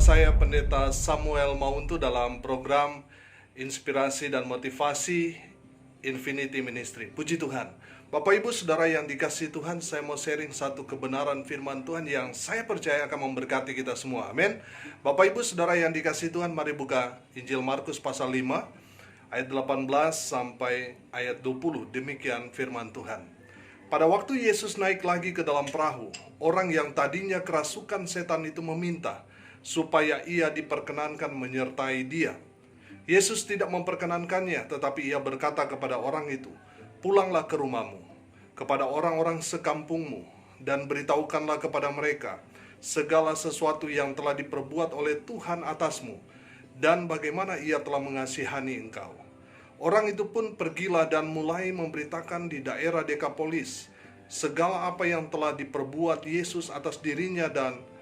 saya Pendeta Samuel Mauntu dalam program Inspirasi dan Motivasi Infinity Ministry. Puji Tuhan. Bapak Ibu Saudara yang dikasihi Tuhan, saya mau sharing satu kebenaran firman Tuhan yang saya percaya akan memberkati kita semua. Amin. Bapak Ibu Saudara yang dikasihi Tuhan, mari buka Injil Markus pasal 5 ayat 18 sampai ayat 20. Demikian firman Tuhan. Pada waktu Yesus naik lagi ke dalam perahu, orang yang tadinya kerasukan setan itu meminta supaya ia diperkenankan menyertai dia. Yesus tidak memperkenankannya, tetapi ia berkata kepada orang itu, "Pulanglah ke rumahmu, kepada orang-orang sekampungmu, dan beritahukanlah kepada mereka segala sesuatu yang telah diperbuat oleh Tuhan atasmu, dan bagaimana ia telah mengasihani engkau." Orang itu pun pergilah dan mulai memberitakan di daerah Dekapolis segala apa yang telah diperbuat Yesus atas dirinya, dan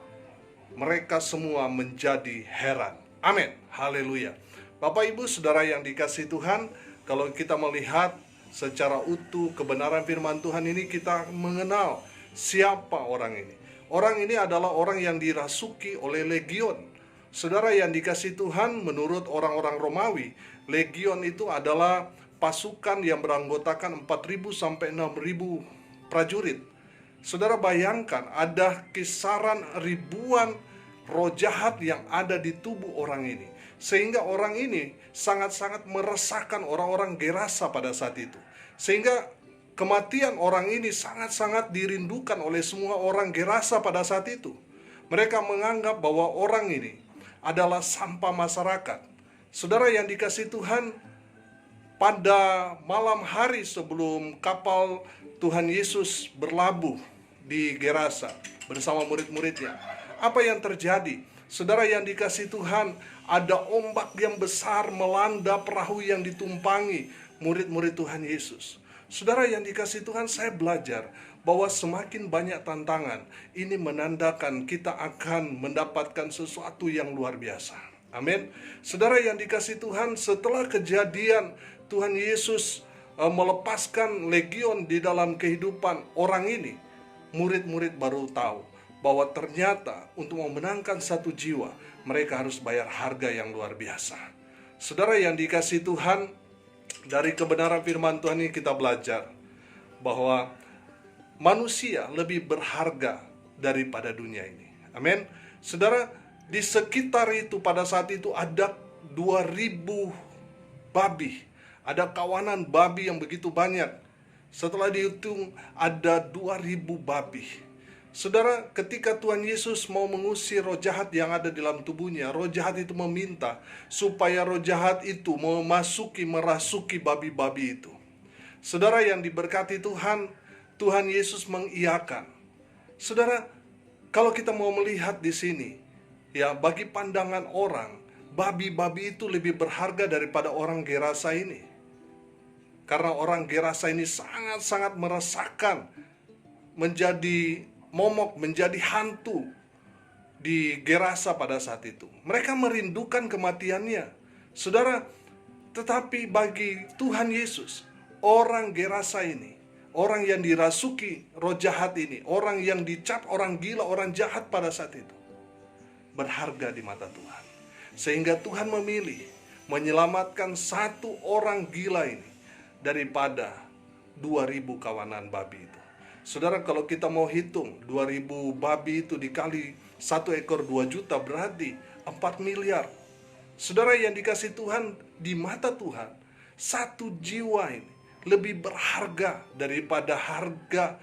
mereka semua menjadi heran. Amin. Haleluya. Bapak Ibu Saudara yang dikasihi Tuhan, kalau kita melihat secara utuh kebenaran firman Tuhan ini, kita mengenal siapa orang ini. Orang ini adalah orang yang dirasuki oleh legion. Saudara yang dikasihi Tuhan, menurut orang-orang Romawi, legion itu adalah pasukan yang beranggotakan 4.000 sampai 6.000 prajurit. Saudara bayangkan, ada kisaran ribuan roh jahat yang ada di tubuh orang ini, sehingga orang ini sangat-sangat meresahkan orang-orang Gerasa pada saat itu, sehingga kematian orang ini sangat-sangat dirindukan oleh semua orang Gerasa pada saat itu. Mereka menganggap bahwa orang ini adalah sampah masyarakat. Saudara yang dikasihi Tuhan, pada malam hari sebelum kapal Tuhan Yesus berlabuh di Gerasa bersama murid-muridnya, apa yang terjadi? Saudara yang dikasihi Tuhan, ada ombak yang besar melanda perahu yang ditumpangi murid-murid Tuhan Yesus. Saudara yang dikasihi Tuhan, saya belajar bahwa semakin banyak tantangan, ini menandakan kita akan mendapatkan sesuatu yang luar biasa. Amin. Saudara yang dikasihi Tuhan, setelah kejadian Tuhan Yesus melepaskan legion di dalam kehidupan orang ini, murid-murid baru tahu bahwa ternyata untuk memenangkan satu jiwa, mereka harus bayar harga yang luar biasa. Saudara yang dikasihi Tuhan, dari kebenaran firman Tuhan ini kita belajar bahwa manusia lebih berharga daripada dunia ini. Amin. Saudara, di sekitar itu pada saat itu ada 2.000 babi. Ada kawanan babi yang begitu banyak. Setelah dihitung ada 2.000 babi. Saudara, ketika Tuhan Yesus mau mengusir roh jahat yang ada di dalam tubuhnya, roh jahat itu meminta supaya roh jahat itu merasuki babi-babi itu. Saudara yang diberkati Tuhan, Tuhan Yesus mengiyakan. Saudara, kalau kita mau melihat di sini, ya, bagi pandangan orang, babi-babi itu lebih berharga daripada orang Gerasa ini. Karena orang Gerasa ini sangat-sangat meresahkan, menjadi momok, menjadi hantu di Gerasa pada saat itu. Mereka merindukan kematiannya. Saudara, tetapi bagi Tuhan Yesus, orang Gerasa ini, orang yang dirasuki roh jahat ini, orang yang dicap orang gila, orang jahat pada saat itu, berharga di mata Tuhan. Sehingga Tuhan memilih menyelamatkan satu orang gila ini daripada 2.000 kawanan babi itu. Saudara, kalau kita mau hitung 2.000 babi itu dikali satu ekor 2 juta, berarti 4 miliar. Saudara yang dikasihi Tuhan, di mata Tuhan, satu jiwa ini lebih berharga daripada harga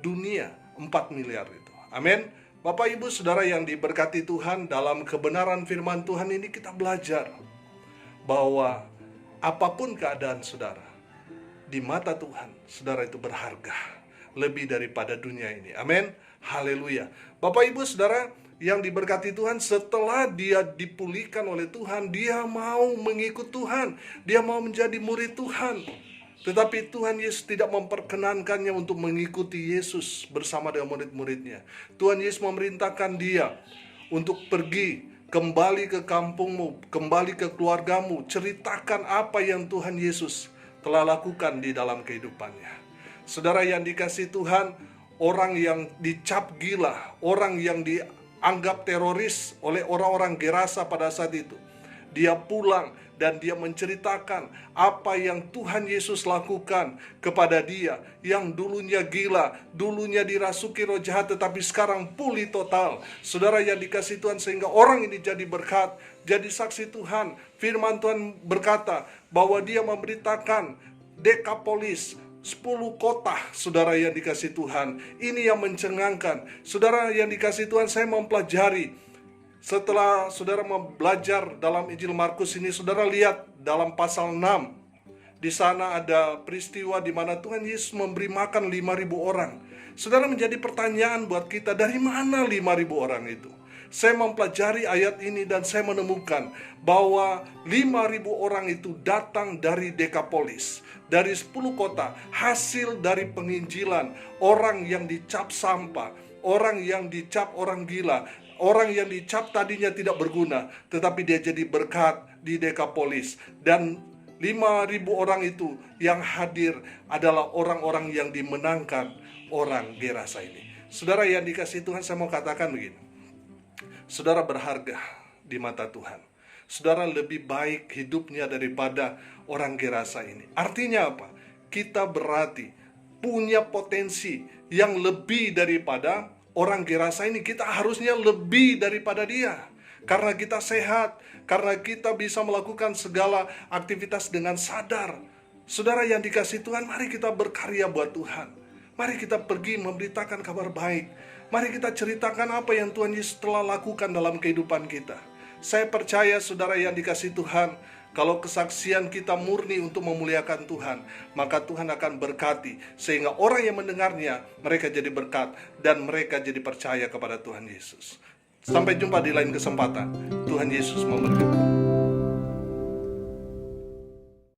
dunia 4 miliar itu. Amin. Bapak Ibu Saudara yang diberkati Tuhan, dalam kebenaran firman Tuhan ini kita belajar bahwa apapun keadaan saudara, di mata Tuhan, saudara itu berharga lebih daripada dunia ini. Amin. Haleluya. Bapak Ibu Saudara yang diberkati Tuhan, setelah dia dipulihkan oleh Tuhan, dia mau mengikut Tuhan, dia mau menjadi murid Tuhan. Tetapi Tuhan Yesus tidak memperkenankannya untuk mengikuti Yesus bersama dengan murid-muridnya. Tuhan Yesus memerintahkan dia untuk pergi, kembali ke kampungmu, kembali ke keluargamu, ceritakan apa yang Tuhan Yesus telah lakukan di dalam kehidupannya. Saudara yang dikasihi Tuhan, orang yang dicap gila, orang yang dianggap teroris oleh orang-orang Gerasa pada saat itu. Dia pulang dan dia menceritakan apa yang Tuhan Yesus lakukan kepada dia, yang dulunya gila, dulunya dirasuki roh jahat, tetapi sekarang pulih total. Saudara yang dikasihi Tuhan, sehingga orang ini jadi berkat, jadi saksi Tuhan. Firman Tuhan berkata bahwa dia memberitakan Dekapolis, 10 kota, saudara yang dikasihi Tuhan. Ini yang mencengangkan. Saudara yang dikasihi Tuhan, saya mempelajari. Setelah saudara belajar dalam Injil Markus ini, saudara lihat dalam pasal 6. Di sana ada peristiwa di mana Tuhan Yesus memberi makan 5.000 orang. Saudara, menjadi pertanyaan buat kita, dari mana 5.000 orang itu? Saya mempelajari ayat ini dan saya menemukan bahwa 5.000 orang itu datang dari Dekapolis, dari 10 kota, hasil dari penginjilan orang yang dicap sampah, orang yang dicap orang gila, orang yang dicap tadinya tidak berguna, tetapi dia jadi berkat di Dekapolis. Dan 5.000 orang itu yang hadir adalah orang-orang yang dimenangkan orang Gerasa ini. Saudara yang dikasihi Tuhan, saya mau katakan begini. Saudara berharga di mata Tuhan. Saudara lebih baik hidupnya daripada orang Gerasa ini. Artinya apa? Kita berarti punya potensi yang lebih daripada orang Gerasa ini. Kita harusnya lebih daripada dia. Karena kita sehat, karena kita bisa melakukan segala aktivitas dengan sadar. Saudara yang dikasihi Tuhan, mari kita berkarya buat Tuhan. Mari kita pergi memberitakan kabar baik. Mari kita ceritakan apa yang Tuhan Yesus telah lakukan dalam kehidupan kita. Saya percaya saudara yang dikasihi Tuhan, kalau kesaksian kita murni untuk memuliakan Tuhan, maka Tuhan akan berkati, sehingga orang yang mendengarnya, mereka jadi berkat, dan mereka jadi percaya kepada Tuhan Yesus. Sampai jumpa di lain kesempatan. Tuhan Yesus memberkati.